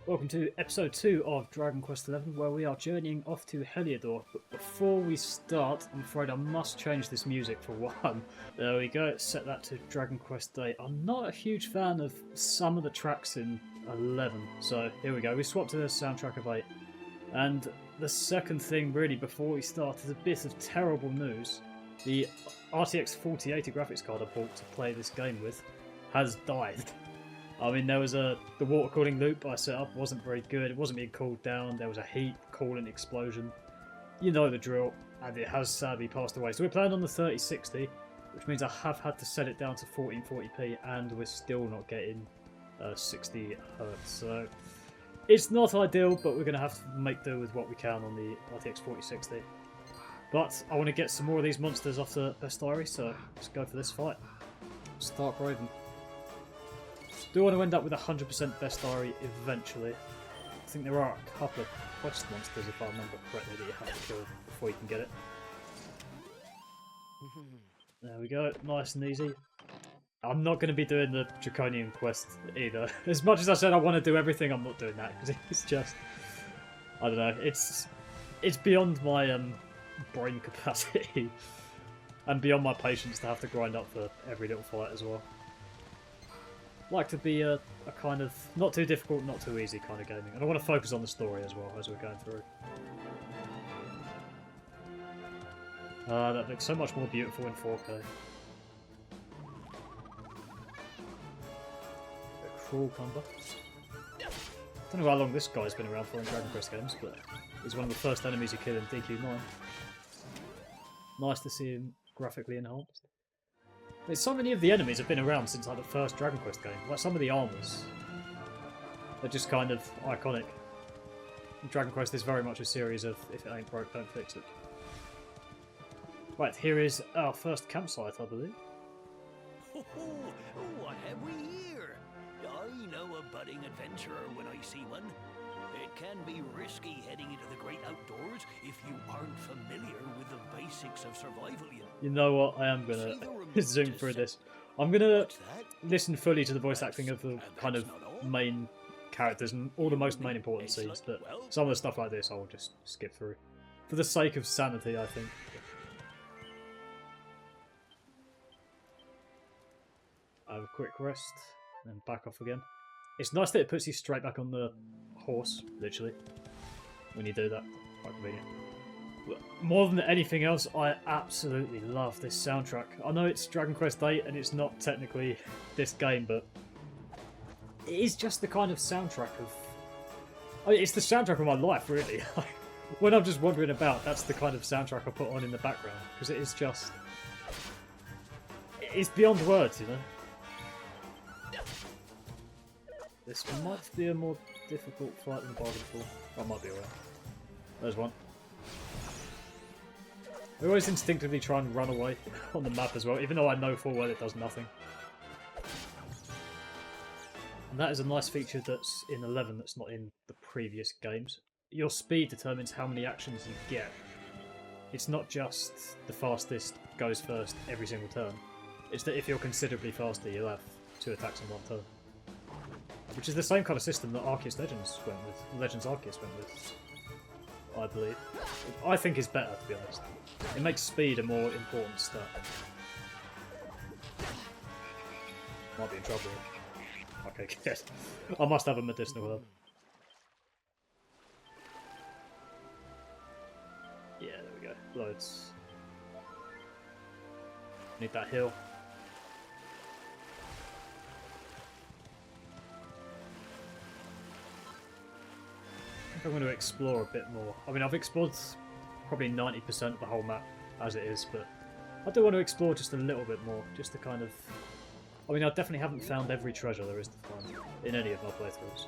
Welcome to episode 2 of Dragon Quest XI, where we are journeying off to Heliodor. But before we start, I'm afraid I must change this music for one. There we go, set that to Dragon Quest 8. I'm not a huge fan of some of the tracks in 11, so here we go. We swapped to the soundtrack of 8. And the second thing, really, before we start, is a bit of terrible news. The RTX 4080 graphics card I bought to play this game with has died. I mean, there was the water cooling loop I set up wasn't very good. It wasn't being cooled down. There was a heat coolant explosion. You know the drill, and it has sadly passed away. So we're playing on the 3060, which means I have had to set it down to 1440p, and we're still not getting 60 hertz. So it's not ideal, but we're going to have to make do with what we can on the RTX 4060. But I want to get some more of these monsters off the bestiary, so let's go for this fight. Stark Raven. Do want to end up with 100% bestiary eventually. I think there are a couple of quest monsters, if I remember correctly, that you have to kill before you can get it. There we go, nice and easy. I'm not going to be doing the Draconian quest either. As much as I said I want to do everything, I'm not doing that, because it's just... I don't know, it's beyond my brain capacity. And beyond my patience to have to grind up for every little fight as well. Like to be a kind of not too difficult, not too easy kind of gaming, and I want to focus on the story as well as we're going through. That looks so much more beautiful in 4K. A cruel combo. Don't know how long this guy's been around for in Dragon Quest games, but he's one of the first enemies you kill in DQ9. Nice to see him graphically enhanced. So many of the enemies have been around since like the first Dragon Quest game. Like some of the armors, they're just kind of iconic. Dragon Quest is very much a series of if it ain't broke, don't fix it. Right, here is our first campsite, I believe. What have we here? I know a budding adventurer when I see one. It can be risky heading into the great outdoors if you aren't familiar with the basics of survival yet. You know what? I am gonna zoom through this. I'm gonna listen fully to the voice acting of the kind of main characters and all the most main important scenes, but some of the stuff like this I'll just skip through. For the sake of sanity, I think. Have a quick rest, and then back off again. It's nice that it puts you straight back on the horse, literally, when you do that. Quite convenient. But more than anything else, I absolutely love this soundtrack. I know it's Dragon Quest VIII and it's not technically this game, but it is just the kind of soundtrack of... I mean, it's the soundtrack of my life, really. When I'm just wandering about, that's the kind of soundtrack I put on in the background, because it is just... It's beyond words, you know? This might be a more difficult fight than bargained for. I might be alright. There's one. I always instinctively try and run away on the map as well, even though I know full well it does nothing. And that is a nice feature that's in 11 that's not in the previous games. Your speed determines how many actions you get. It's not just the fastest goes first every single turn. It's that if you're considerably faster, you'll have 2 attacks in one turn. Which is the same kind of system that Arceus Legends went with. Legends Arceus went with, I believe. I think is better, to be honest. It makes speed a more important stat. Might be in trouble. Okay, good. I must have a medicinal herb. Yeah, there we go. Loads. Need that heal. I think I'm going to explore a bit more. I mean, I've explored probably 90% of the whole map as it is, but I do want to explore just a little bit more, just to kind of... I mean, I definitely haven't found every treasure there is to find in any of my playthroughs.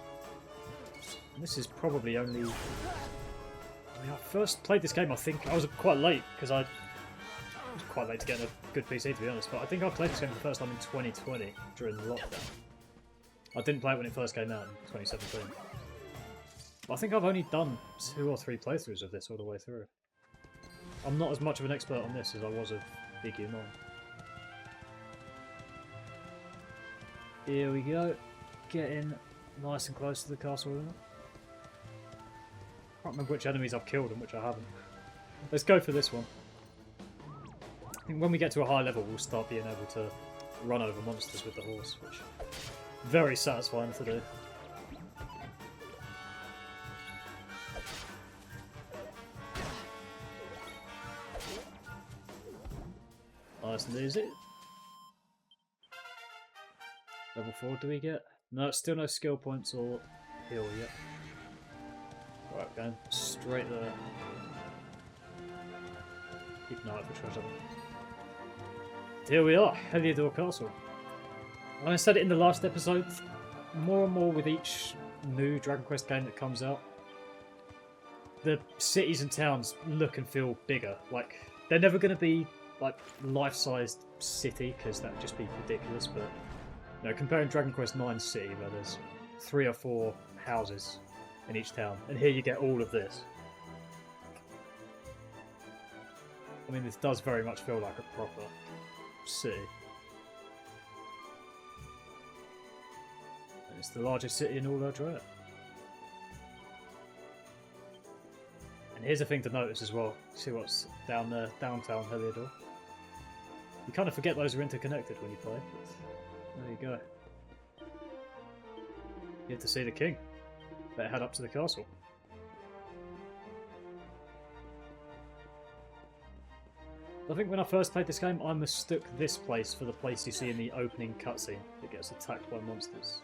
And this is probably only... I mean, I first played this game, I think, I was quite late, because I was quite late to get a good PC, to be honest, but I think I played this game for the first time in 2020, during the lockdown. I didn't play it when it first came out in 2017. I think I've only done 2 or 3 playthroughs of this all the way through. I'm not as much of an expert on this as I was of DQ9. Here we go. Getting nice and close to the castle. can't remember which enemies I've killed and which I haven't. Let's go for this one. I think when we get to a high level, we'll start being able to run over monsters with the horse, which is very satisfying to do. Nice and easy. Level 4 do we get? No, still no skill points or heal yet. Right, going straight there. Keep an eye out for treasure. Here we are, Heliodor Castle. I said it in the last episode, more and more with each new Dragon Quest game that comes out, the cities and towns look and feel bigger. Like, they're never going to be like life-sized city, because that would just be ridiculous, but you know, comparing Dragon Quest IX City, where there's 3 or 4 houses in each town, and here you get all of this. I mean, this does very much feel like a proper city. And it's the largest city in all Eldrea. And here's a thing to notice as well. See what's down there, downtown Heliodor. You kind of forget those are interconnected when you play. But there you go. You have to see the king. Better head up to the castle. I think when I first played this game, I mistook this place for the place you see in the opening cutscene that gets attacked by monsters.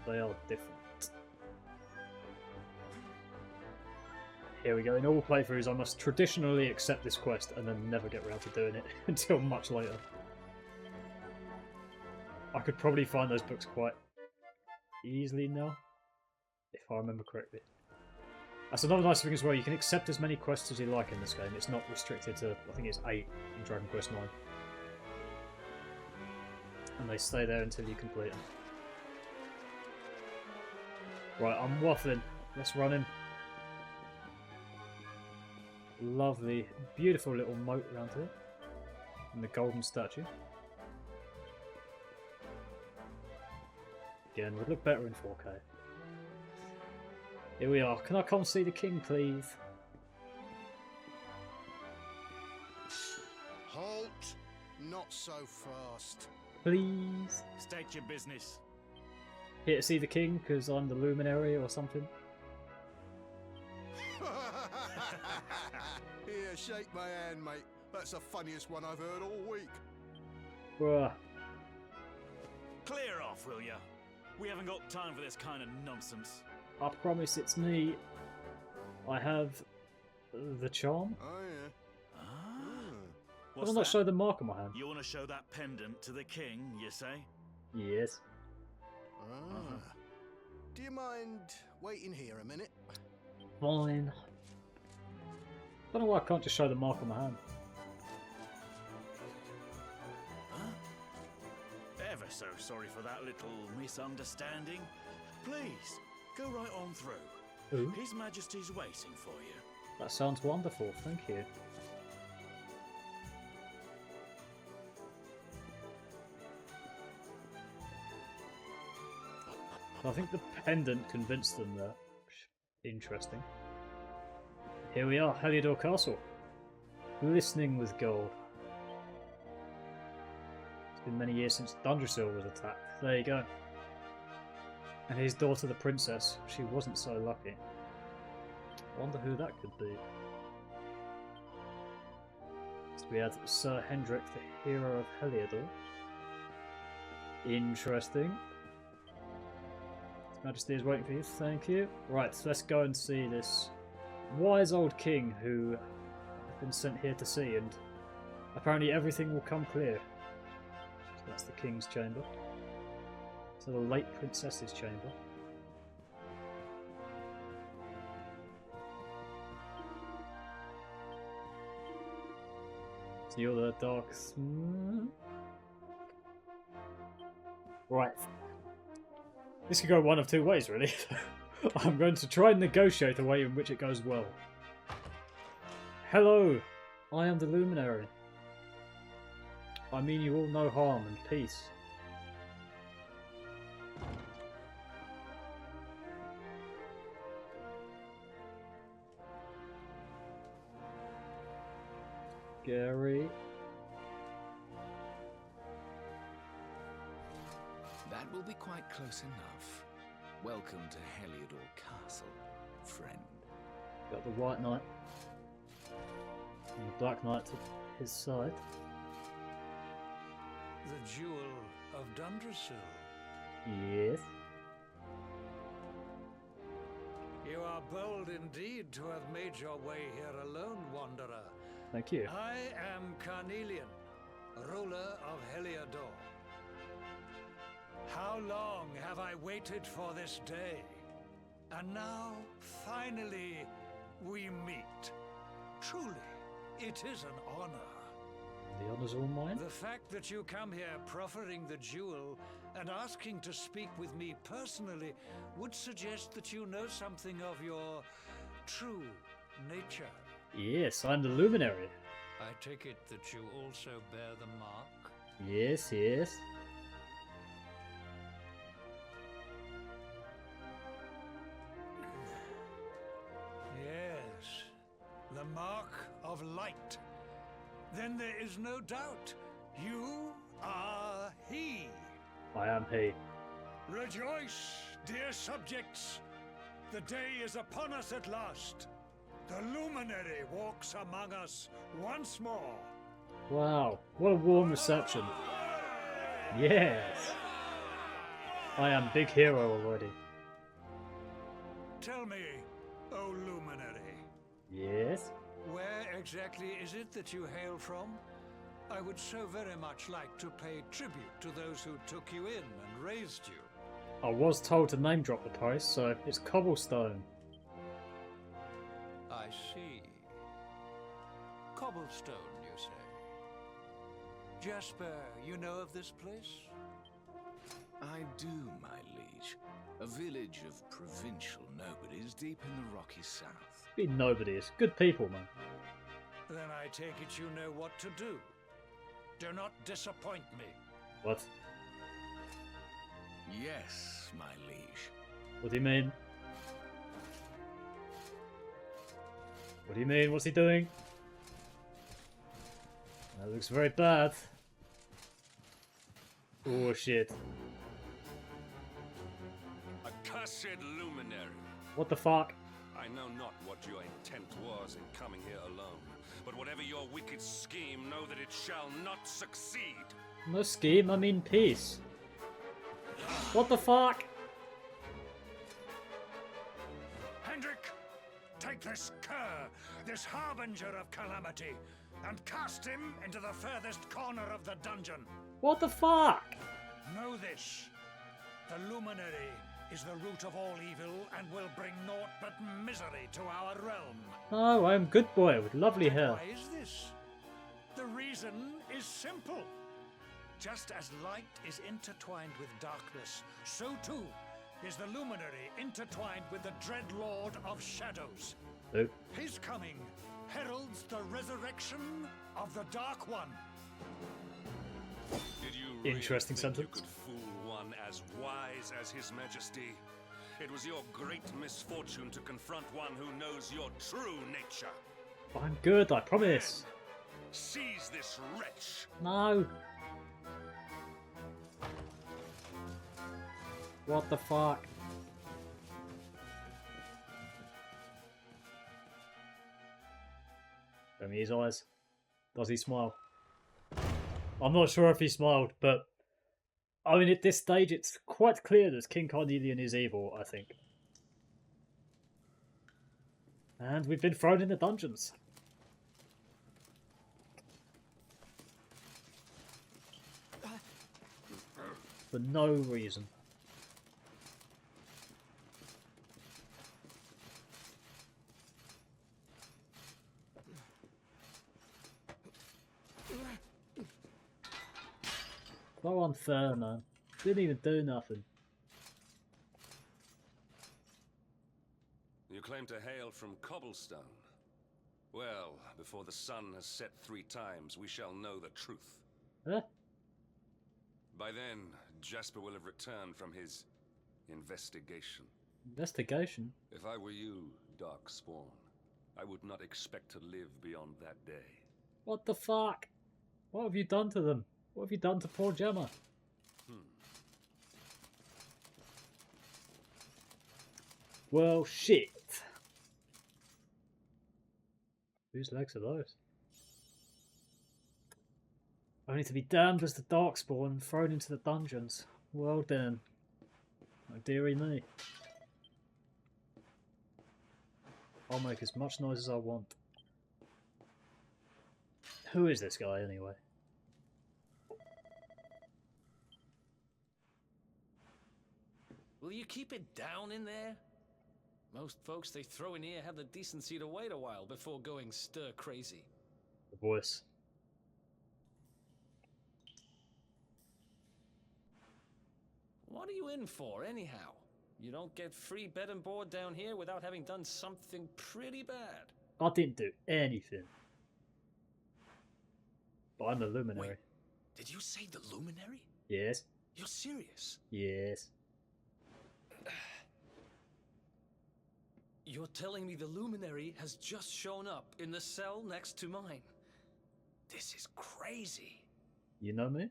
They are different. Here we go. In all playthroughs, I must traditionally accept this quest and then never get around to doing it until much later. I could probably find those books quite easily now, if I remember correctly. That's another nice thing as well, you can accept as many quests as you like in this game. It's not restricted to, I think it's 8 in Dragon Quest IX. And they stay there until you complete them. Right, I'm waffling. Let's run in. Lovely, beautiful little moat around here. And the golden statue. Again, would look better in 4K. Here we are. Can I come see the king, please? Halt! Not so fast. Please? State your business. Here to see the king because I'm the luminary or something? Here, shake my hand, mate. That's the funniest one I've heard all week. Bruh. Clear off, will ya? We haven't got time for this kind of nonsense. I promise it's me. I have the charm. Oh, yeah. What's I'll not that? show the mark on my hand. You want to show that pendant to the king, you say? Yes. Do you mind waiting here a minute? Fine. Don't know why I can't just show the mark on my hand. Ever so sorry for that little misunderstanding. Please, go right on through. Ooh. His Majesty's waiting for you. That sounds wonderful, thank you. I think the pendant convinced them there. Interesting. Here we are, Heliodor Castle. Glistening with gold. It's been many years since Dundrasil was attacked. There you go. And his daughter, the princess, she wasn't so lucky. Wonder who that could be. So we had Sir Hendrick, the hero of Heliodor. Interesting. His Majesty is waiting for you, thank you. Right, so let's go and see this wise old king who I've been sent here to see, and apparently everything will come clear. So that's the king's chamber. So the late princess's chamber. So you're the dark... Right. This could go one of two ways, really. I'm going to try and negotiate a way in which it goes well. Hello, I am the Luminary. I mean you all no harm and peace. Scary. That will be quite close enough. Welcome to Heliodor Castle, friend. Got the White Knight and the Black Knight to his side. The Jewel of Dundrasil. Yes. You are bold indeed to have made your way here alone, Wanderer. Thank you. I am Carnelion, ruler of Heliodor. How long have I waited for this day? And now, finally, we meet. Truly, it is an honor. The honor's all mine. The fact that you come here proffering the jewel and asking to speak with me personally would suggest that you know something of your true nature. Yes, I'm the Luminary. I take it that you also bear the mark? Yes, yes. Yes, the mark of light. Then there is no doubt. You are he. I am he. Rejoice, dear subjects. The day is upon us at last. The Luminary walks among us once more. Wow, what a warm reception. Yes. I am big hero already. Tell me, O Luminary, Yes. where exactly is it that you hail from? I would so very much like to pay tribute to those who took you in and raised you. I was told to name drop the place, so it's Cobblestone. I see. Cobblestone, you say? Jasper, you know of this place? I do, my liege. A village of provincial nobodies deep in the rocky south. Be nobodies. Good people, man. Then I take it you know what to do. Do not disappoint me. What? Yes, my liege. What do you mean? What do you mean? What's he doing? That looks very bad. Oh shit. Accursed luminary. What the fuck? I know not what your intent was in coming here alone, but whatever your wicked scheme, know that it shall not succeed. No scheme, I mean peace. What the fuck? Hendrick, take this cur, this harbinger of calamity, and cast him into the furthest corner of the dungeon. What the fuck? Know this. The Luminary is the root of all evil and will bring naught but misery to our realm. Oh, I am good boy with lovely And hair. why is this? The reason is simple. Just as light is intertwined with darkness, so too is the Luminary intertwined with the dread Lord of Shadows. Oh. His coming heralds the resurrection of the Dark One. Did you really Interesting think you sentence. could fool one as wise as His Majesty? It was your great misfortune to confront one who knows your true nature. I'm good, I promise. Seize this wretch. No. What the fuck? Show me his eyes. Does he smile? I'm not sure if he smiled, but I mean, at this stage, it's quite clear that King Carnelion is evil, I think. And we've been thrown in the dungeons. For no reason. So unfair, man. Didn't even do nothing. You claim to hail from Cobblestone. Well, before the sun has set 3 times, we shall know the truth. Huh? By then, Jasper will have returned from his investigation. Investigation? If I were you, Darkspawn, I would not expect to live beyond that day. What the fuck? What have you done to them? What have you done to poor Gemma? Well, shit. Whose legs are those? Only to be damned as the Darkspawn and thrown into the dungeons. Well then. Oh dearie me. I'll make as much noise as I want. Who is this guy anyway? Will you keep it down in there? Most folks they throw in here have the decency to wait a while before going stir crazy. The voice. What are you in for, anyhow? You don't get free bed and board down here without having done something pretty bad. I didn't do anything. But I'm the Luminary. Wait, did you say the Luminary? Yes. You're serious? Yes. You're telling me the Luminary has just shown up in the cell next to mine? This is crazy. You know me?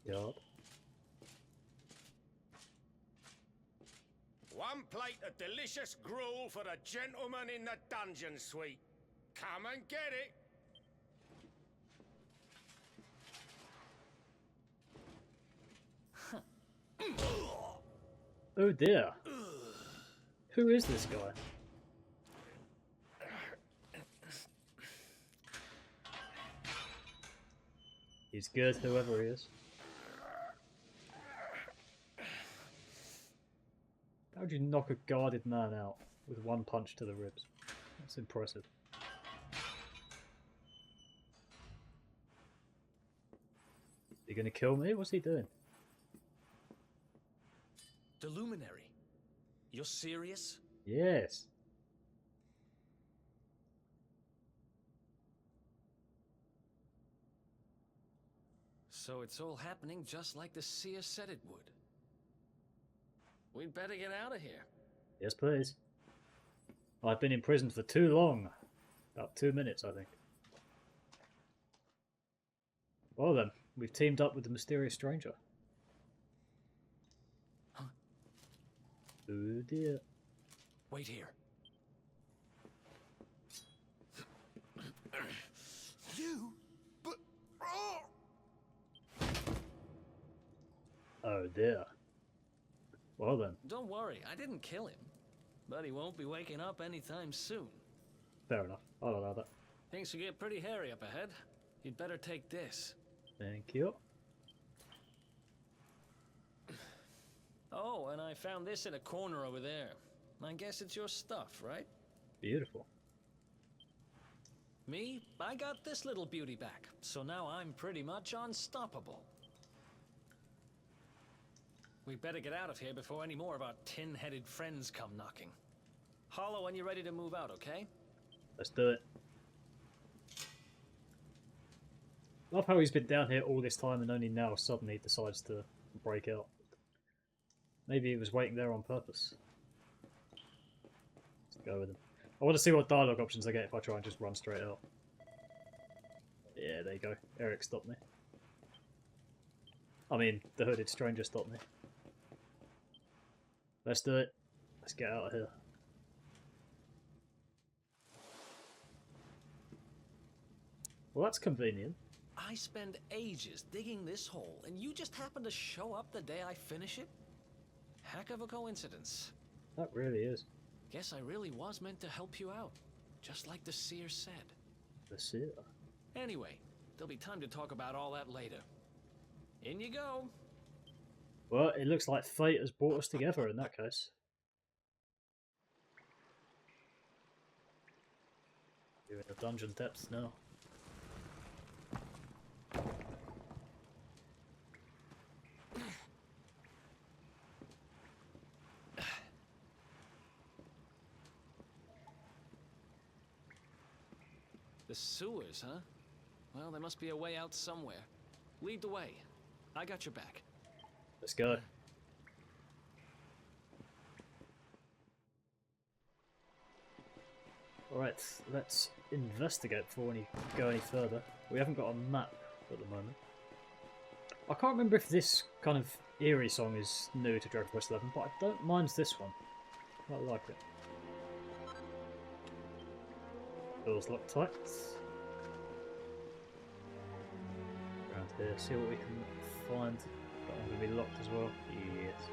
Yup. One plate of delicious gruel for the gentleman in the dungeon suite. Come and get it. Oh dear. Who is this guy? He's good, whoever he is. How would you knock a guarded man out with one punch to the ribs? That's impressive. You gonna kill me? What's he doing? The Luminary? You're serious? Yes. So it's all happening just like the seer said it would. We'd better get out of here. Yes, please. I've been imprisoned for too long. About 2 minutes, I think. Well then, we've teamed up with the mysterious stranger. Huh? Oh dear. Wait here. You? But... Oh! Oh dear. Well then. Don't worry, I didn't kill him. But he won't be waking up anytime soon. Fair enough. I'll allow that. Things will get pretty hairy up ahead. You'd better take this. Thank you. Oh, and I found this in a corner over there. I guess it's your stuff, right? Beautiful. Me? I got this little beauty back, so now I'm pretty much unstoppable. We'd better get out of here before any more of our tin-headed friends come knocking. Holler when you're ready to move out, okay? Let's do it. Love how he's been down here all this time and only now suddenly decides to break out. Maybe he was waiting there on purpose. Let's go with him. I want to see what dialogue options I get if I try and just run straight out. Yeah, there you go. Erik stopped me. I mean, the hooded stranger stopped me. Let's do it. Let's get out of here. Well, that's convenient. I spend ages digging this hole, and you just happen to show up the day I finish it? Heck of a coincidence. That really is. Guess I really was meant to help you out, just like the seer said. The seer. Anyway, there'll be time to talk about all that later. In you go. Well, it looks like fate has brought us together in that case. You're in the dungeon depths now. The sewers, huh? Well, there must be a way out somewhere. Lead the way. I got your back. Let's go. Alright, let's investigate before we go any further. We haven't got a map at the moment. I can't remember if this kind of eerie song is new to Dragon Quest XI, but I don't mind this one. I like it. Doors locked tight. Around here, see what we can find. That one going to be locked as well. Yes.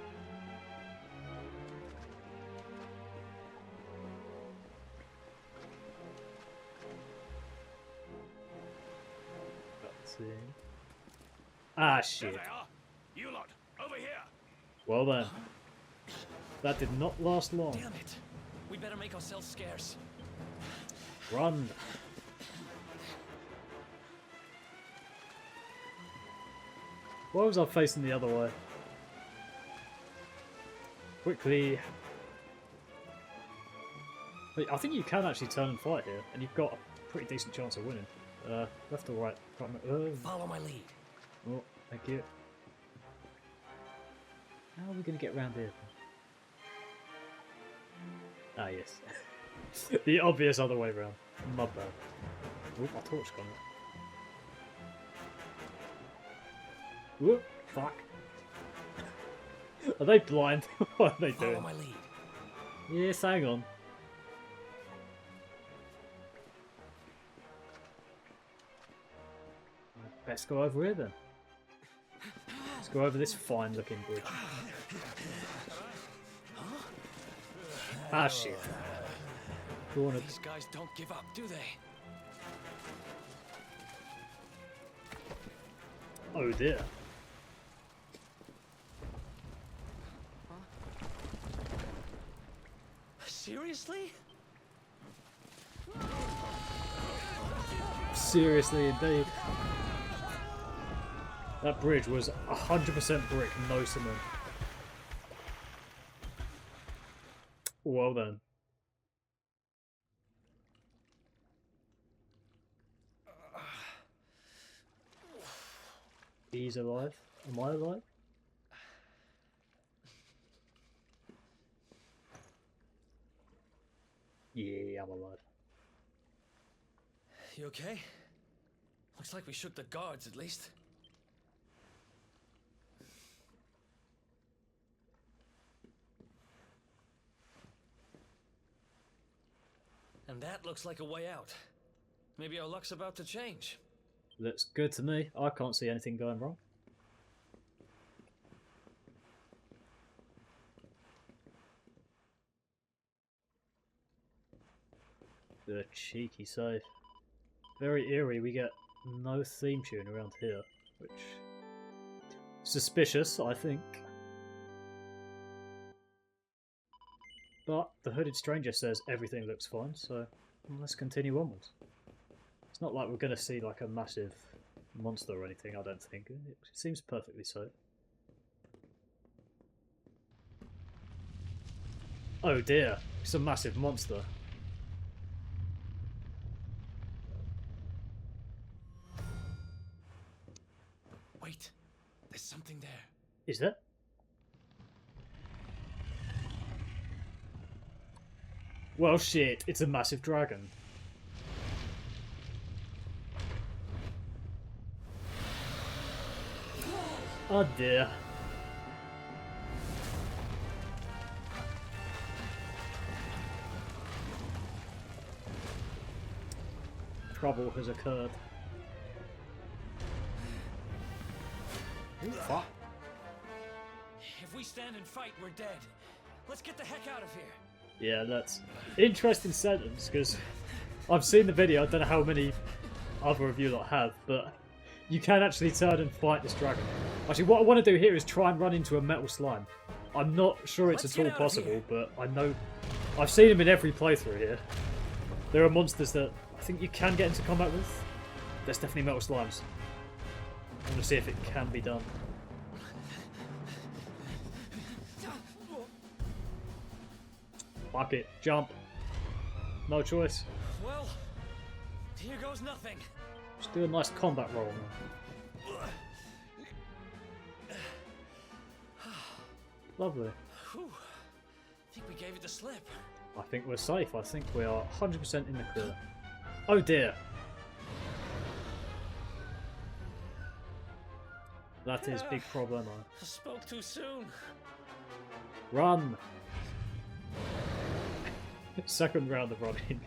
Ah, shit. There they are. You lot, over here. Well then. That did not last long. Damn it. We better make ourselves scarce. Run. Why was I facing the other way? Quickly. Wait, I think you can actually turn and fight here, and you've got a pretty decent chance of winning. Left or right? Can't remember. Follow my lead. Oh, thank you. How are we going to get around here? Ah, yes. The obvious other way round. My bad. Oh, my torch gone. Whoop, fuck. Are they blind? What are they doing? Follow my lead. Yes, hang on. Best go over here then. Let's go over this fine looking bridge. Ah shit. These guys don't give up, do they? Oh dear. Seriously? Seriously indeed. That bridge was 100% brick, no cement. Well then. He's alive. Am I alive? Yeah, I'm alive. You okay? Looks like we shook the guards at least. And that looks like a way out. Maybe our luck's about to change. Looks good to me. I can't see anything going wrong. The cheeky save. Very eerie, we get no theme tune around here, which suspicious, I think. But the hooded stranger says everything looks fine, so let's continue onwards. It's not like we're going to see like a massive monster or anything, I don't think. It seems perfectly safe. Oh dear, it's a massive monster. Wait, there's something there. Is there? Well shit, it's a massive dragon. Oh dear. Trouble has occurred. Ooh, fuck. If we stand and fight, we're dead. Let's get the heck out of here. Yeah, that's interesting sentence, because I've seen the video, I don't know how many other of you lot have, but you can actually turn and fight this dragon. Actually, what I want to do here is try and run into a metal slime. I'm not sure it's at all possible, but I know I've seen them in every playthrough here. There are monsters that I think you can get into combat with. There's definitely metal slimes. I want to see if it can be done. Fuck it, jump. No choice. Well, here goes nothing. Just do a nice combat roll, man. Lovely. Whew. I think we gave it the slip. I think we're safe. I think we are 100% in the clear. Oh dear. That is big problemo. I spoke too soon. Run! Second round of running.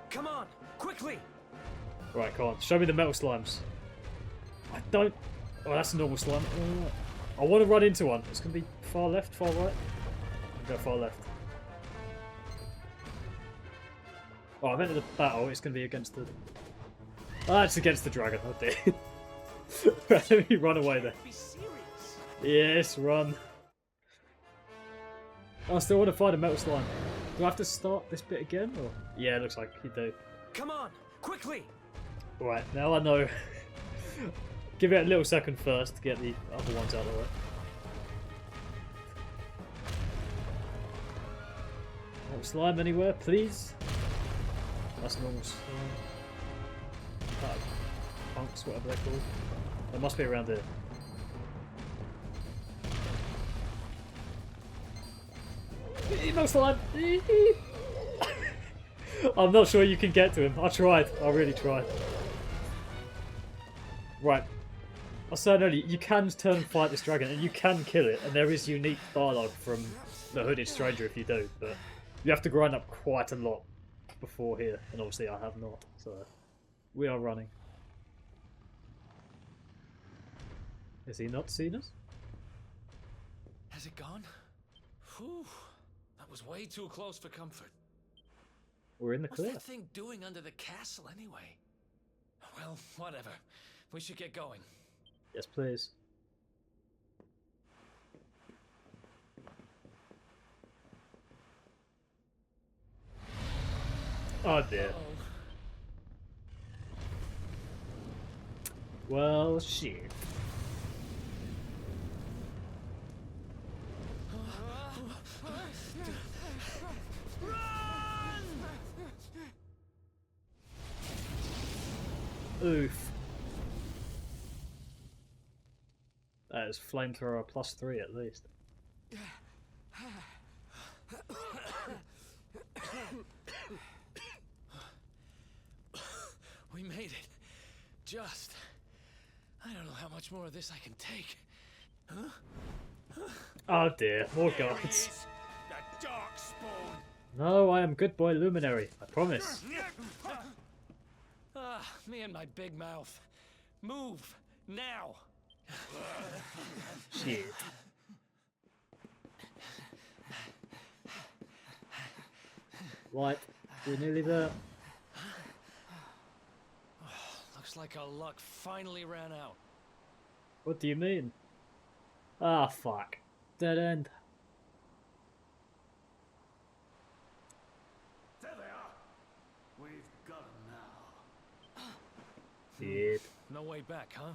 Come on, quickly! Right, come on. Show me the metal slimes. I don't... Oh, that's a normal slime. Oh, I want to run into one. It's going to be far left, far right. I'll go far left. Oh, I meant at the battle. It's going to be against the... Ah, it's against the dragon. Oh dear. Let me run away there. Be serious. Yes, run. I still want to find a metal slime. Do I have to start this bit again? Or... Yeah, it looks like you do. Come on, quickly! Right, now I know. Give it a little second first to get the other ones out of the way. No slime anywhere, please. That's normal slime. Punks, whatever they're called. They must be around here. No slime! I'm not sure you can get to him. I tried. I really tried. Right. I was saying earlier, you can turn and fight this dragon and you can kill it, and there is unique dialogue from the Hooded Stranger if you do, but you have to grind up quite a lot before here, and obviously I have not, so we are running. Has he not seen us? Has it gone? Whew. That was way too close for comfort. We're in the What's clear. that thing doing under the castle anyway? Well, whatever. We should get going. Yes, please. Oh dear. Well, shit. Oof. That is flamethrower +3 at least. We made it. Just. I don't know how much more of this I can take. Huh? Oh dear, more guards. The dark spawn. No, I am good boy Luminary. I promise. Ah, me and my big mouth. Move now. Shit. Right, we're nearly there. Looks like our luck finally ran out. What do you mean? Ah, fuck. Dead end. There they are. We've got them now. Shit. No way back, huh?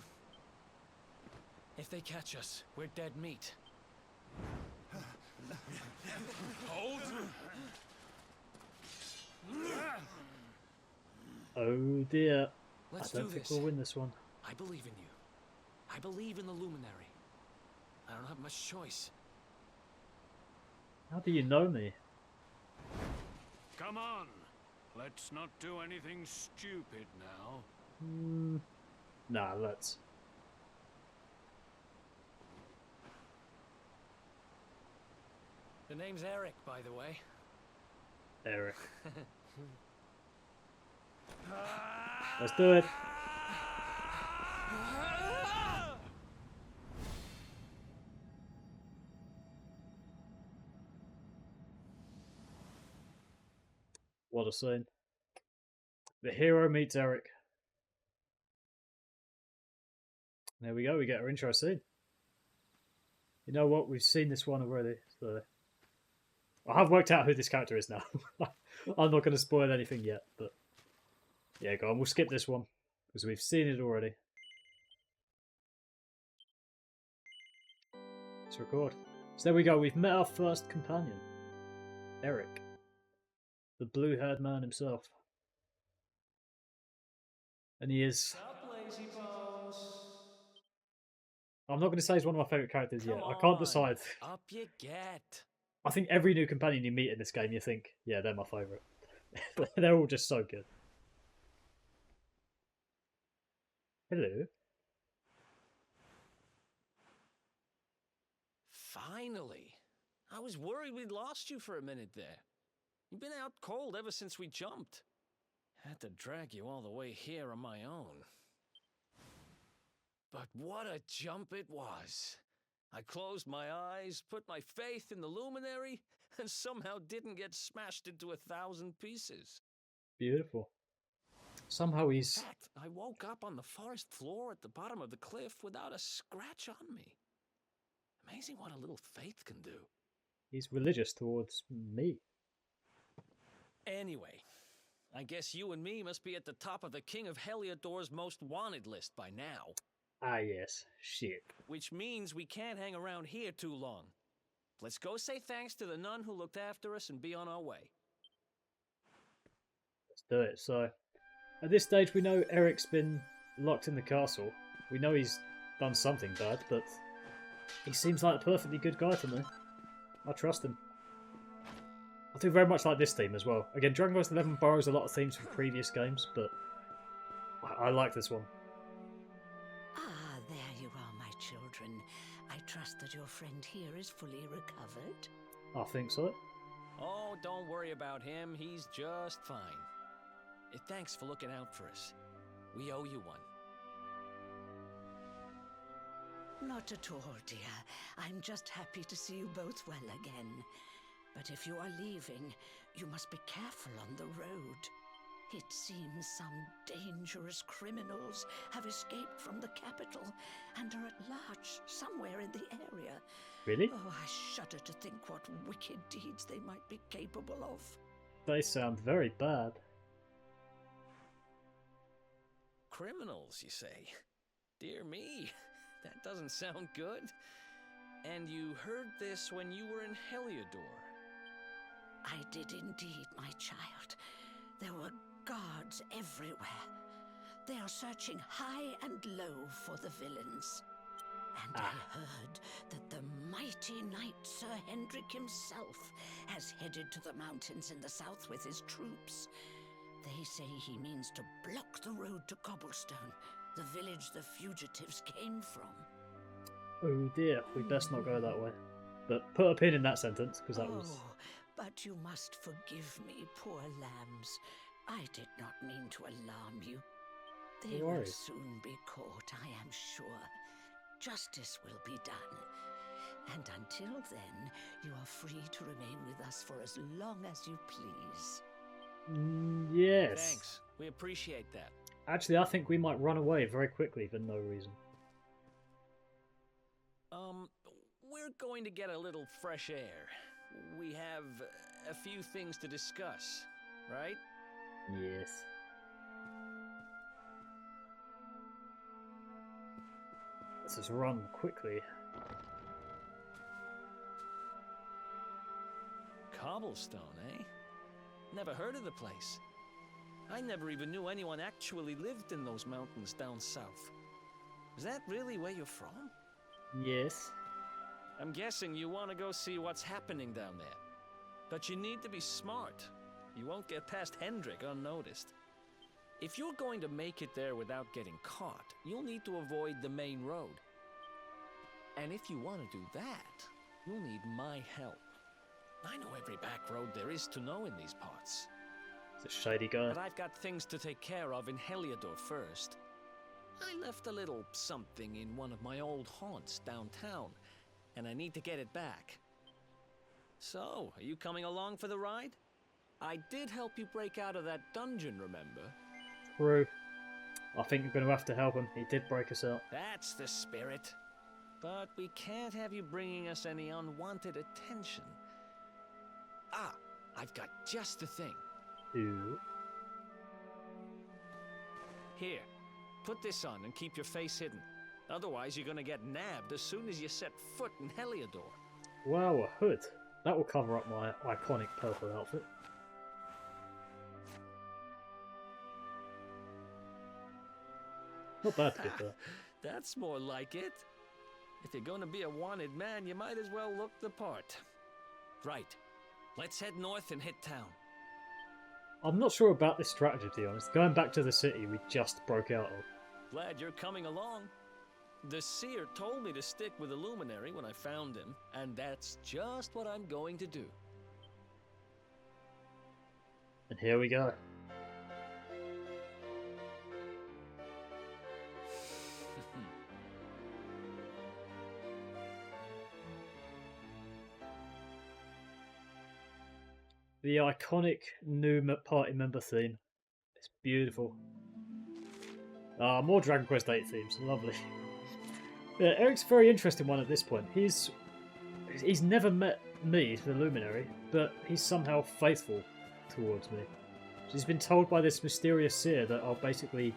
If they catch us, we're dead meat. Hold. Oh dear. Let's I don't do think this. we'll win this one. I believe in you. I believe in the Luminary. I don't have much choice. How do you know me? Come on. Let's not do anything stupid now. Nah, let's. The name's Erik, by the way. Erik. Let's do it. What a scene. The hero meets Erik. There we go, we get our intro scene. You know what, we've seen this one already, so... I have worked out who this character is now. I'm not going to spoil anything yet, but... Yeah, go on, we'll skip this one, because we've seen it already. Let's record. So there we go, we've met our first companion. Erik. The blue-haired man himself. And he is... I'm not going to say he's one of my favourite characters yet. I can't decide. Up you get. I think every new companion you meet in this game, you think, yeah, they're my favourite. They're all just so good. Hello. Finally! I was worried we'd lost you for a minute there. You've been out cold ever since we jumped. Had to drag you all the way here on my own. But what a jump it was! I closed my eyes, put my faith in the luminary, and somehow didn't get smashed into 1,000 pieces. Beautiful. Somehow In he's... fact, I woke up on the forest floor at the bottom of the cliff without a scratch on me. Amazing what a little faith can do. He's religious towards me. Anyway, I guess you and me must be at the top of the King of Heliodor's most wanted list by now. Ah, yes. Shit. Which means we can't hang around here too long. Let's go say thanks to the nun who looked after us and be on our way. Let's do it. So, at this stage, we know Eric's been locked in the castle. We know he's done something bad, but he seems like a perfectly good guy to me. I trust him. I do very much like this theme as well. Again, Dragon Quest XI borrows a lot of themes from previous games, but I like this one. Ah, there you are, my children. I trust that your friend here is fully recovered. I think so. Oh, don't worry about him. He's just fine. Thanks for looking out for us. We owe you one. Not at all, dear. I'm just happy to see you both well again. But if you are leaving, you must be careful on the road. It seems some dangerous criminals have escaped from the capital and are at large somewhere in the area. Really? Oh, I shudder to think what wicked deeds they might be capable of. They sound very bad. Criminals, you say? Dear me, that doesn't sound good. And you heard this when you were in Heliodor? I did indeed, my child. There were guards everywhere. They are searching high and low for the villains. And I heard that the mighty knight Sir Hendrick himself has headed to the mountains in the south with his troops. They say he means to block the road to Cobblestone, the village the fugitives came from. Oh dear, we best not go that way. But put a pin in that sentence, because that was... Oh, but you must forgive me, poor lambs. I did not mean to alarm you. They will soon be caught, I am sure. Justice will be done. And until then, you are free to remain with us for as long as you please. Yes. Thanks. We appreciate that. Actually, I think we might run away very quickly for no reason. We're going to get a little fresh air. We have a few things to discuss, right? Yes. Let's just run quickly. Cobblestone, eh? Never heard of the place. I never even knew anyone actually lived in those mountains down south. Is that really where you're from? Yes. I'm guessing you want to go see what's happening down there. But you need to be smart. You won't get past Hendrick unnoticed. If you're going to make it there without getting caught, you'll need to avoid the main road. And if you want to do that, you'll need my help. I know every back road there is to know in these parts. It's a shady guy. But I've got things to take care of in Heliodor first. I left a little something in one of my old haunts downtown, and I need to get it back. So, are you coming along for the ride? I did help you break out of that dungeon, remember? True. I think you're going to have to help him. He did break us out. That's the spirit. But we can't have you bringing us any unwanted attention. Ah, I've got just the thing. Ooh. Here, put this on and keep your face hidden. Otherwise, you're gonna get nabbed as soon as you set foot in Heliodor. Wow, a hood. That will cover up my iconic purple outfit. Not bad to get there. That's more like it. If you're gonna be a wanted man, you might as well look the part. Right. Let's head north and hit town. I'm not sure about this strategy, to be honest. Going back to the city we just broke out of. Glad you're coming along. The seer told me to stick with the luminary when I found him, and that's just what I'm going to do. And here we go. The iconic new party member theme. It's beautiful. Ah, more Dragon Quest VIII themes. Lovely. Yeah, Eric's a very interesting one at this point. He's never met me, the Luminary, but he's somehow faithful towards me. So he's been told by this mysterious seer that I'll basically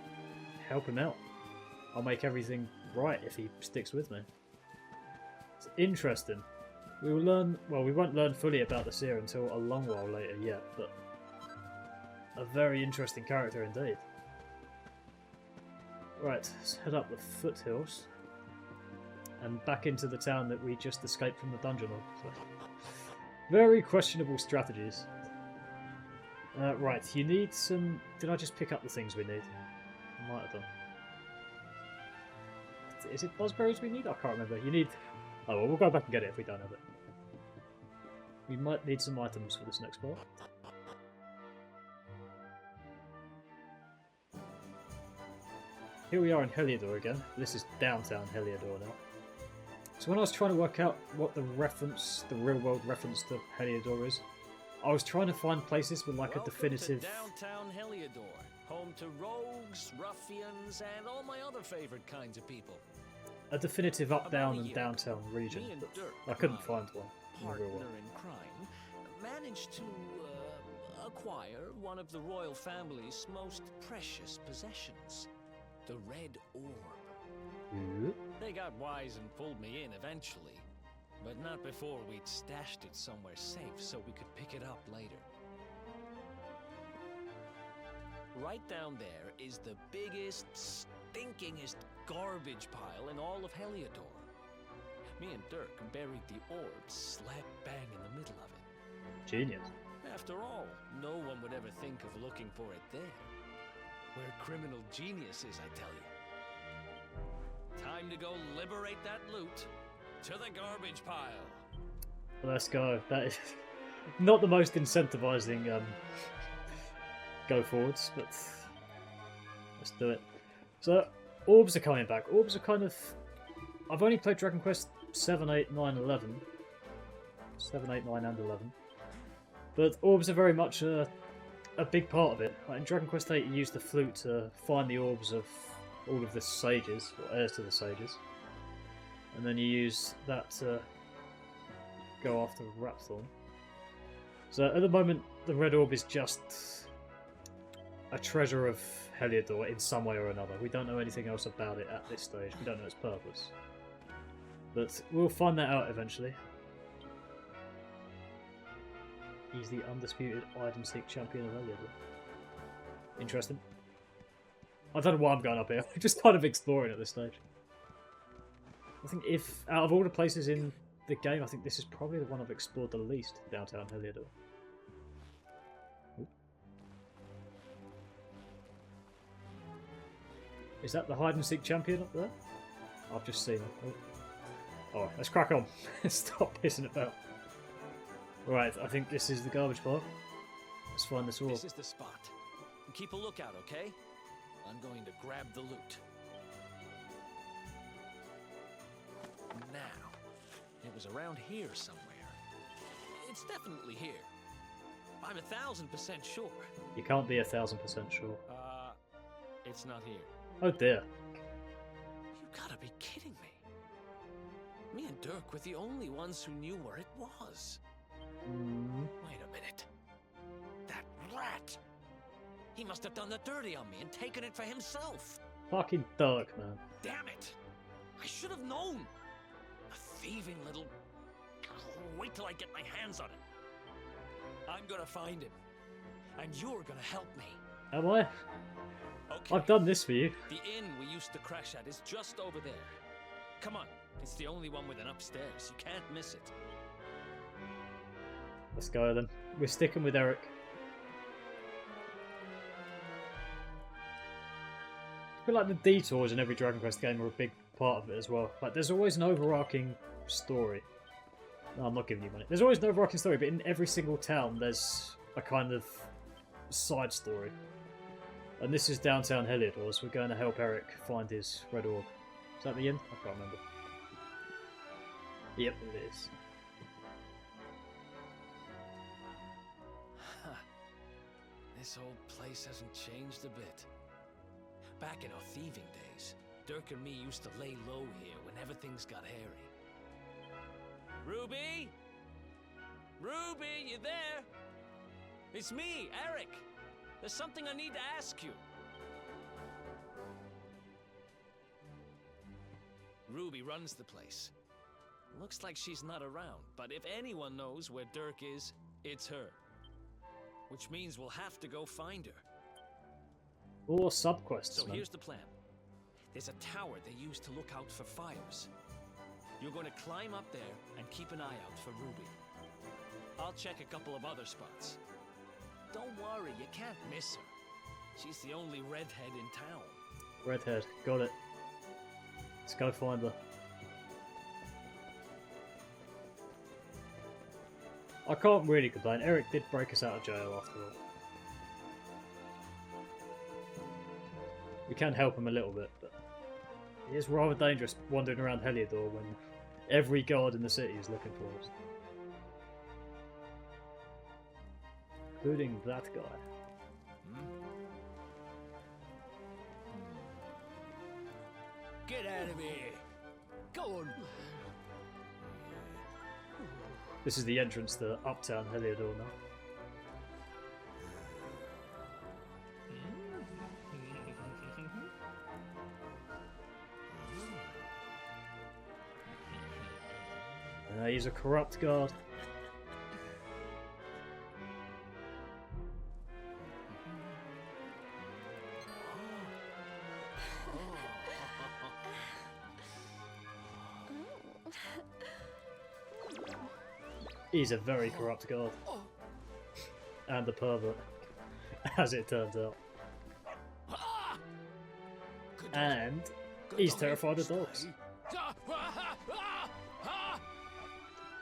help him out. I'll make everything right if he sticks with me. It's interesting. We will learn, well, we won't learn fully about the seer until a long while later yet, but a very interesting character indeed. Right, let's head up the foothills and back into the town that we just escaped from the dungeon of. So, very questionable strategies. Right, you need some... Did I just pick up the things we need? I might have done. Is it buzzberries we need? I can't remember. You need... Oh, well, we'll go back and get it if we don't have it. We might need some items for this next part. Here we are in Heliodor again. This is downtown Heliodor now. So when I was trying to work out what the real world reference to Heliodor is, I was trying to find places with like a definitive... Welcome to downtown Heliodor, home to rogues, ruffians, and all my other favorite kinds of people. A definitive up-down and downtown region, but I couldn't find one. Partner in crime, managed to acquire one of the royal family's most precious possessions, the Red Orb. They got wise and pulled me in eventually, but not before we'd stashed it somewhere safe so we could pick it up later. Right down there is the biggest, stinkingest garbage pile in all of Heliodor. Me and Dirk buried the orb slap bang in the middle of it. Genius. After all, no one would ever think of looking for it there. We're criminal geniuses, I tell you. Time to go liberate that loot to the garbage pile. Let's go. That is not the most incentivizing go forwards, but let's do it. So, orbs are coming back. Orbs are kind of... I've only played Dragon Quest 7, 8, 9, 11. 7, 8, 9 and 11. But orbs are very much a big part of it. Like in Dragon Quest 8 you use the flute to find the orbs of all of the sages, or heirs to the sages. And then you use that to go after Rapthorn. So at the moment the Red Orb is just a treasure of Heliodor in some way or another. We don't know anything else about it at this stage. We don't know its purpose. But we'll find that out eventually. He's the undisputed hide-and-seek champion of Heliodor. Interesting. I don't know why I'm going up here. I'm just kind of exploring at this stage. I think if, out of all the places in the game, I think this is probably the one I've explored the least, downtown Heliodor. Ooh. Is that the hide-and-seek champion up there? I've just seen it. Oh. Alright, let's crack on. Stop pissing about. Right, I think this is the garbage pile. Let's find this orb. This is the spot. Keep a lookout, okay? I'm going to grab the loot. Now, it was around here somewhere. It's definitely here. I'm 1,000% sure. You can't be 1,000% sure. It's not here. Oh dear. You gotta be kidding me. Me and Dirk were the only ones who knew where it was. Wait a minute. That rat! He must have done the dirty on me and taken it for himself. Fucking Dirk, man. Damn it! I should have known. A thieving little... Wait till I get my hands on it. I'm gonna find him. And you're gonna help me. Am I? Okay. I've done this for you. The inn we used to crash at is just over there. Come on. It's the only one with an upstairs. You can't miss it. Let's go then. We're sticking with Erik. I feel like the detours in every Dragon Quest game are a big part of it as well. Like, there's always an overarching story. No, I'm not giving you money. There's always an overarching story, but in every single town there's a kind of side story. And this is downtown Heliodor, so we're going to help Erik find his Red Orb. Is that the inn? I can't remember. Yep, it is. This old place hasn't changed a bit. Back in our thieving days, Dirk and me used to lay low here whenever things got hairy. Ruby? Ruby, you there? It's me, Erik. There's something I need to ask you. Ruby runs the place. Looks like she's not around, but if anyone knows where Dirk is, it's her. Which means we'll have to go find her. Or subquests, So man. here's the plan. There's a tower they use to look out for fires. You're going to climb up there and keep an eye out for Ruby. I'll check a couple of other spots. Don't worry, you can't miss her. She's the only redhead in town. Redhead, got it. Let's go find her. I can't really complain. Erik did break us out of jail after all. We can help him a little bit, but it is rather dangerous wandering around Heliodor when every guard in the city is looking for us. Including that guy. Get out of here! Go on! This is the entrance to Uptown Heliodor now. He's a corrupt guard. He's a very corrupt guard. And a pervert, as it turns out. And he's terrified of dogs.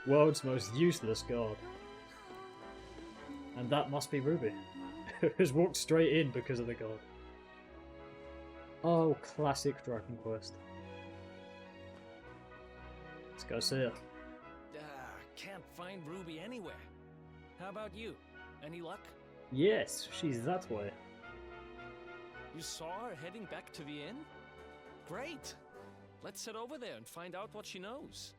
World's most useless guard. And that must be Ruby, who has walked straight in because of the guard. Oh, classic Dragon Quest. Let's go see her. Can't find Ruby anywhere. How about you? Any luck? Yes, she's that way. You saw her heading back to the inn? Great! Let's head over there and find out what she knows.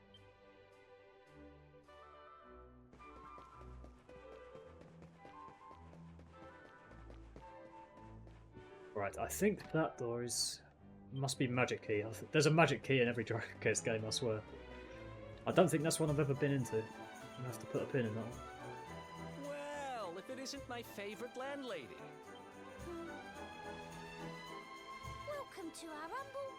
Right, I think that door must be magic key. There's a magic key in every Dragon Quest game, I swear. I don't think that's one I've ever been into. I'm gonna have to put a pin in that one. Well, if it isn't my favorite landlady. Welcome to our humble...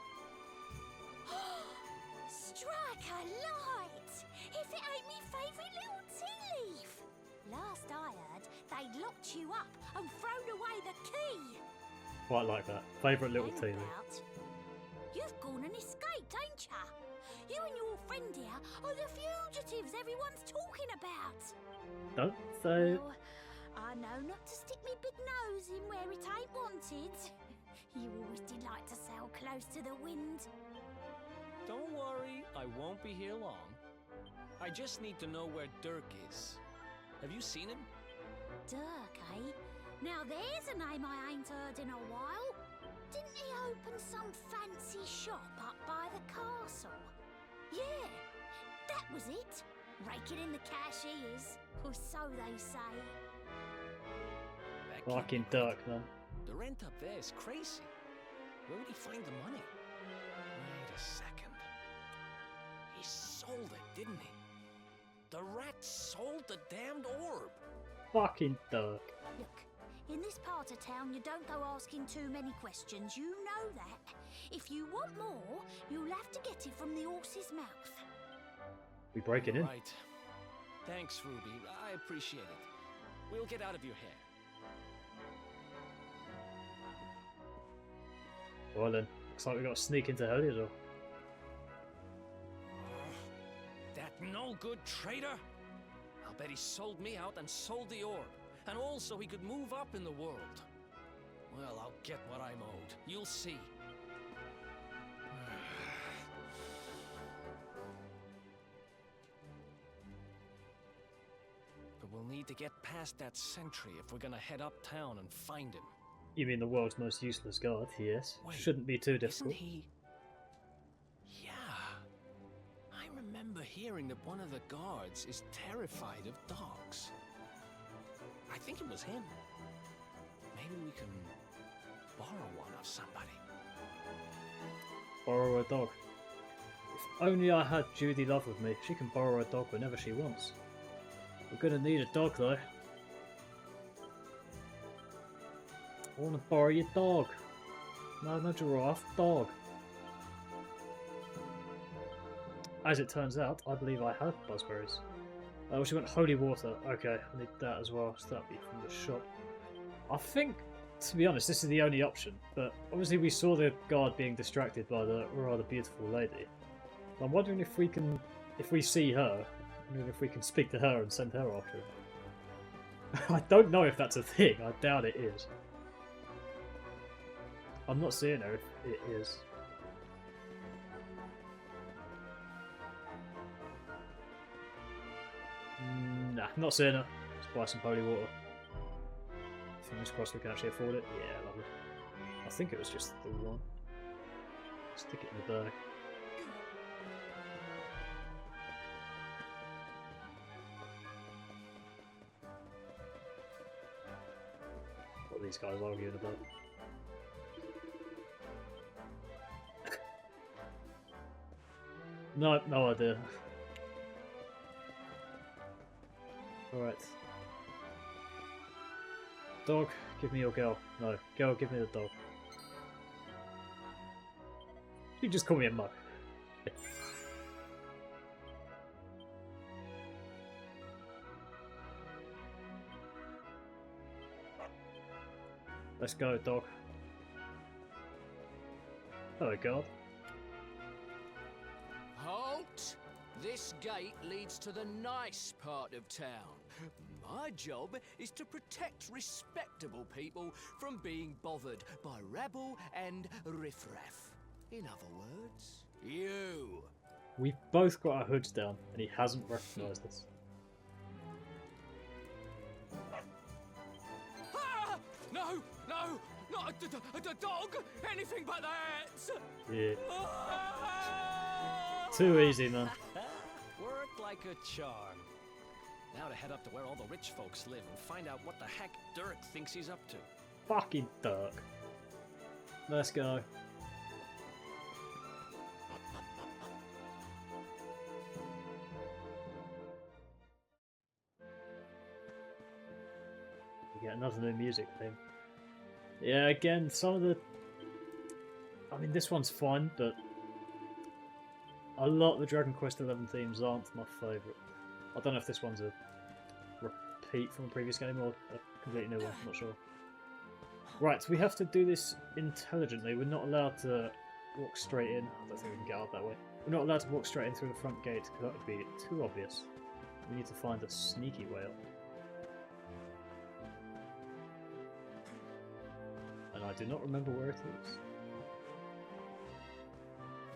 Strike a light! If it ain't me favourite little tea leaf! Last I heard, they'd locked you up and thrown away the key! Quite like that. Favourite little tea leaf. You've gone and escaped, ain't ya? You and your friend here are the fugitives everyone's talking about. Don't say. Well, I know not to stick me big nose in where it ain't wanted. You always did like to sail close to the wind. Don't worry, I won't be here long. I just need to know where Dirk is. Have you seen him? Dirk, eh? Now there's a name I ain't heard in a while. Didn't he open some fancy shop up by the castle? Yeah, that was it. Raking in the cash he is, or so they say. Fucking Dirk, man. The rent up there is crazy. Where would he find the money? Wait a second. He sold it, didn't he? The rat sold the damned orb. Fucking Dirk. Look, in this part of town, you don't go asking too many questions. You know that. If you want more, you'll have to get it from the horse's mouth. We break it in. Right. Thanks, Ruby. I appreciate it. We'll get out of your hair. Well then, looks like we got to sneak into Heliodor. That no-good traitor? I'll bet he sold me out and sold the orb. And also he could move up in the world. Well, I'll get what I'm owed. You'll see. But we'll need to get past that sentry if we're gonna head uptown and find him. You mean the world's most useless guard? Yes. Wait, shouldn't be too difficult. Isn't he? Yeah. I remember hearing that one of the guards is terrified of dogs. I think it was him. Maybe we can borrow one of somebody. Borrow a dog. If only I had Judy Love with me. She can borrow a dog whenever she wants. We're gonna need a dog though. I want to borrow your dog. No giraffe, dog. As it turns out, I believe I have buzzberries. Oh, she went holy water. Okay, I need that as well. So that'll be from the shop. I think, to be honest, this is the only option. But obviously we saw the guard being distracted by the rather beautiful lady. I'm wondering if we can, if we see her, and if we can speak to her and send her after him. I don't know if that's a thing. I doubt it is. I'm not seeing her if it is. Nah, not seeing her. Let's buy some holy water. Fingers crossed we can actually afford it. Yeah, lovely. I think it was just the one. Stick it in the bag. What are these guys arguing about? No idea. Alright. Dog, give me your girl. No, girl, give me the dog. You just call me a mug. Let's go, dog. Hello, guard. Halt! This gate leads to the nice part of town. My job is to protect respectable people from being bothered by rabble and riffraff. In other words, you. We've both got our hoods down, and he hasn't recognised us. Ah! No! No! Not a dog! Anything but that! Yeah. Ah! Too easy, man. Worked like a charm. Now to head up to where all the rich folks live and find out what the heck Dirk thinks he's up to. Fucking Dirk. Let's go. We get another new music theme. Yeah, again, some of the... I mean, this one's fun, but a lot of the Dragon Quest XI themes aren't my favourite. I don't know if this one's a repeat from a previous game or a completely new one, I'm not sure. Right, we have to do this intelligently. We're not allowed to walk straight in. I don't think we can get out that way. We're not allowed to walk straight in through the front gate because that would be too obvious. We need to find a sneaky way up. And I do not remember where it is.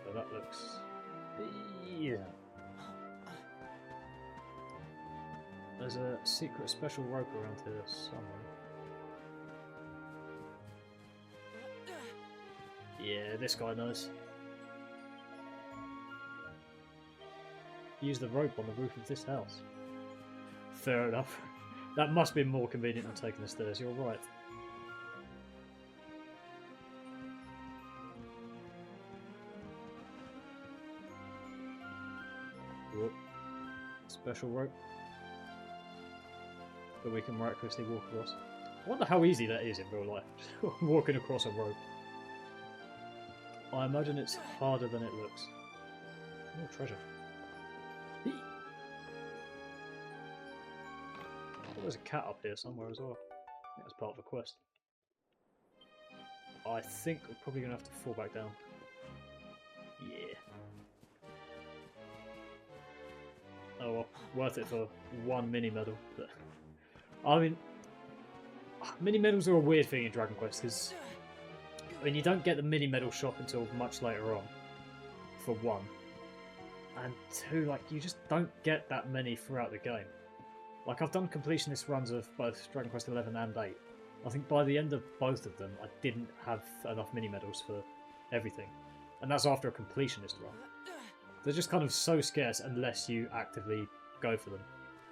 So that looks... yeah. There's a secret special rope around here somewhere. Yeah, this guy knows. Use the rope on the roof of this house. Fair enough. That must be more convenient than taking the stairs, you're right. Whoop. Special rope that we can miraculously walk across. I wonder how easy that is in real life, walking across a rope. I imagine it's harder than it looks. Oh, treasure. there's a cat up here somewhere as well. I think that's part of a quest. I think we're probably going to have to fall back down. Yeah. Oh well, worth it for one mini medal. But, I mean, mini medals are a weird thing in Dragon Quest because I mean, you don't get the mini medal shop until much later on, for one. And two, like, you just don't get that many throughout the game. Like, I've done completionist runs of both Dragon Quest 11 and 8. I think by the end of both of them, I didn't have enough mini medals for everything. And that's after a completionist run. They're just kind of so scarce unless you actively go for them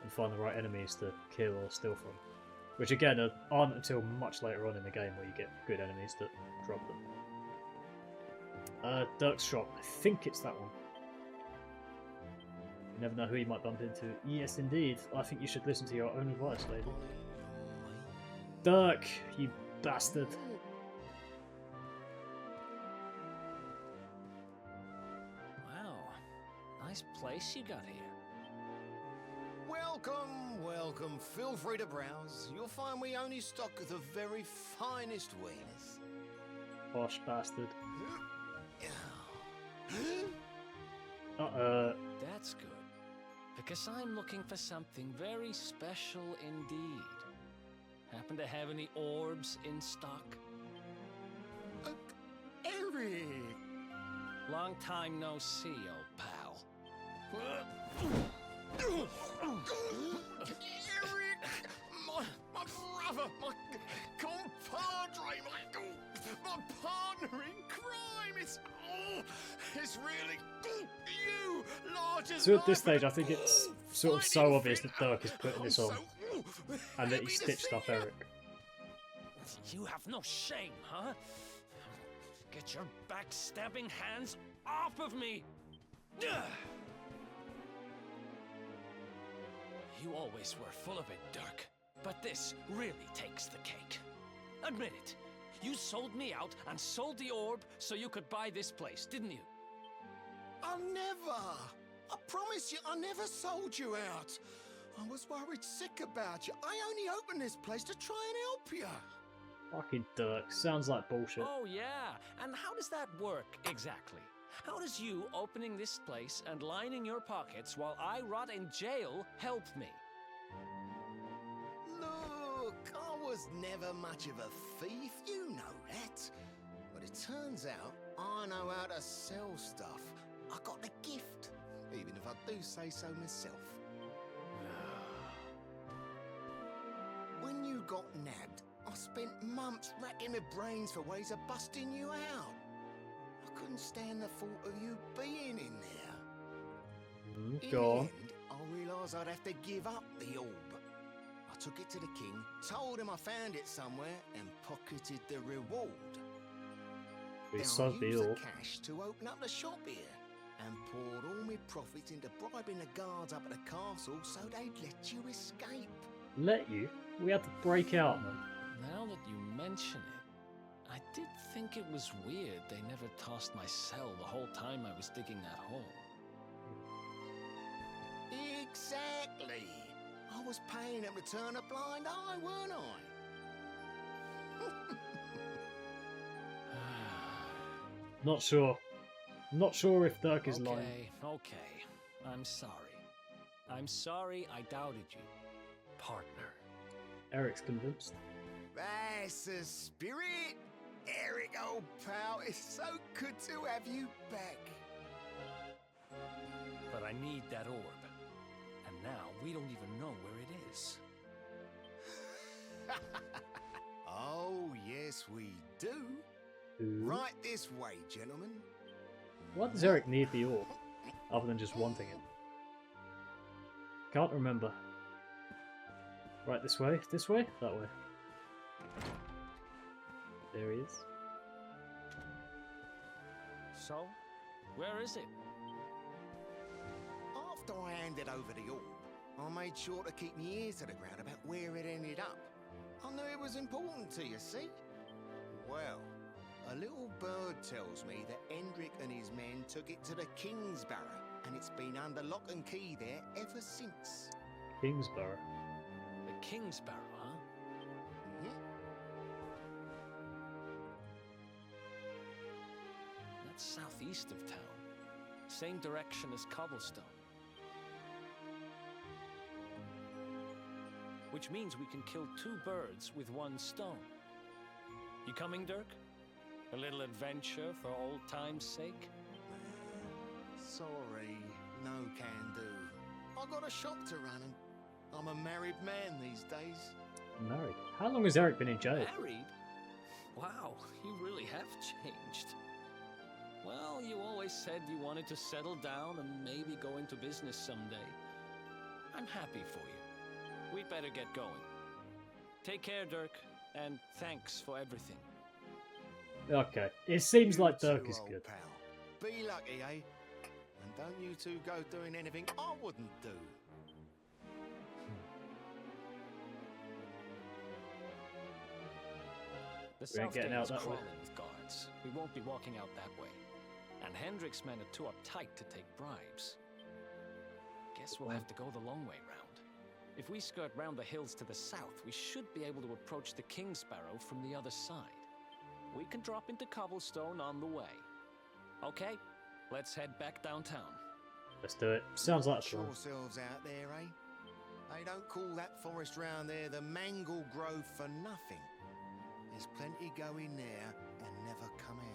and find the right enemies to kill or steal from. Which again aren't until much later on in the game where you get good enemies that drop them. Dirk's shop, I think it's that one. You never know who you might bump into. Yes indeed, I think you should listen to your own advice, lady. Dirk, you bastard. Nice place you got here. Welcome, welcome. Feel free to browse. You'll find we only stock the very finest wieners. Posh bastard. That's good. Because I'm looking for something very special indeed. Happen to have any orbs in stock? Erik! Long time no see, old pal. Erik! My brother, my compadre, my partner in crime! It's really you, large as So at this stage, I think it's sort of so obvious that Dirk is putting this on, and that he stitched up Erik. You have no shame, huh? Get your backstabbing hands off of me! You always were full of it, Dirk. But this really takes the cake. Admit it. You sold me out and sold the orb so you could buy this place, didn't you? I never! I promise you, I never sold you out. I was worried sick about you. I only opened this place to try and help you. Fucking Dirk. Sounds like bullshit. Oh, yeah. And how does that work, exactly? How does you opening this place and lining your pockets while I rot in jail help me? Look, I was never much of a thief, you know that. But it turns out I know how to sell stuff. I got the gift, even if I do say so myself. When you got nabbed, I spent months racking my brains for ways of busting you out. I couldn't stand the thought of you being in there. Go on. In the end, I realised I'd have to give up the orb. I took it to the king, told him I found it somewhere, and pocketed the reward. We Then sold I the used the orb. cash to open up the shop here, and poured all my profits into bribing the guards up at the castle so they'd let you escape. Let you? We had to break out, man. Now that you mention it, I did think it was weird they never tossed my cell the whole time I was digging that hole. Exactly. I was paying them to turn a blind eye, weren't I? Not sure. Not sure if Dirk is lying. Okay. I'm sorry. I'm sorry I doubted you, partner. Eric's convinced. That's the spirit! Erik, old pal, it's so good to have you back. But I need that orb. And now we don't even know where it is. Oh, yes, we do. Ooh. Right this way, gentlemen. Why does Erik need the orb, other than just wanting it? Can't remember. Right, this way? This way? That way. There he is. So, where is it? After I handed over the orb, I made sure to keep my ears to the ground about where it ended up. I knew it was important to you, see? Well, a little bird tells me that Hendrick and his men took it to the Kingsborough, and it's been under lock and key there ever since. Kingsborough. The King's Barrow, huh? That's southeast of town. Same direction as Cobblestone. Which means we can kill 2 birds with 1 stone. You coming, Dirk? A little adventure for old time's sake? Sorry, no can do. I got a shop to run and I'm a married man these days. Married? How long has Erik been in jail? Married? Wow, you really have changed. Well, you always said you wanted to settle down and maybe go into business someday. I'm happy for you. We'd better get going. Take care, Dirk, and thanks for everything. Okay, it seems like You Dirk too, is old good. Pal. Be lucky, eh? And don't you two go doing anything I wouldn't do. The We ain't south getting gate out is that way. crawling with guards. We won't be walking out that way. And Hendrick's men are too uptight to take bribes. Guess we'll have to go the long way round. If we skirt round the hills to the south, we should be able to approach the King's Barrow from the other side. We can drop into Cobblestone on the way. Okay, let's head back downtown. Let's do it. Sounds like Watch fun. yourselves out there, eh? They don't call that forest round there the Mangle Grove for nothing. There's plenty go in there and never come out.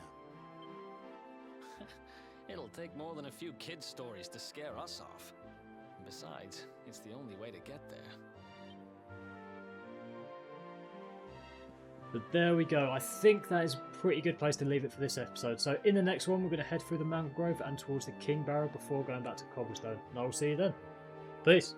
It'll take more than a few kid stories to scare us off. And besides, it's the only way to get there. But there we go. I think that is a pretty good place to leave it for this episode. So in the next one, we're going to head through the Mangrove and towards the King Barrow before going back to Cobblestone. And I will see you then. Peace.